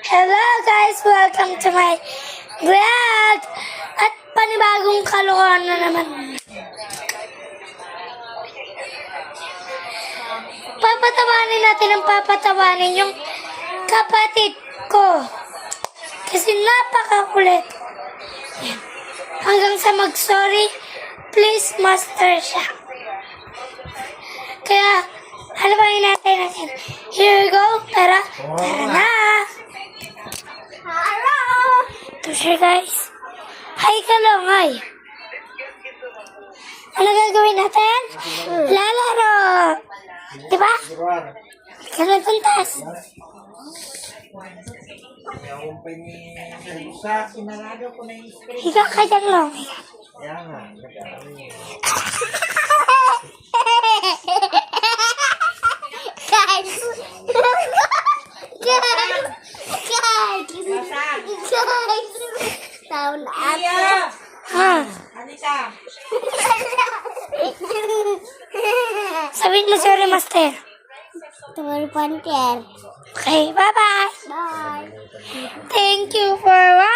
Hello guys! Welcome to my vlog! At panibagong kalokohan na naman. Papatawanin natin ang papatawanin yung kapatid ko. Kasi napakakulit. Yan. Hanggang sa mag-sorry, please master siya. Kaya, halabahin natin. Here we go. Tara na! Hello! Ito siya guys. Hi ka lang, hi. Ano gagawin natin? Lalaro! Diba? Kailan tuntas? Higa ka dyan lang. Tahun apa? Anissa. Sabihin mo sorry, master. Sorry, Panter. Okay, bye-bye. Bye. Thank you for watching.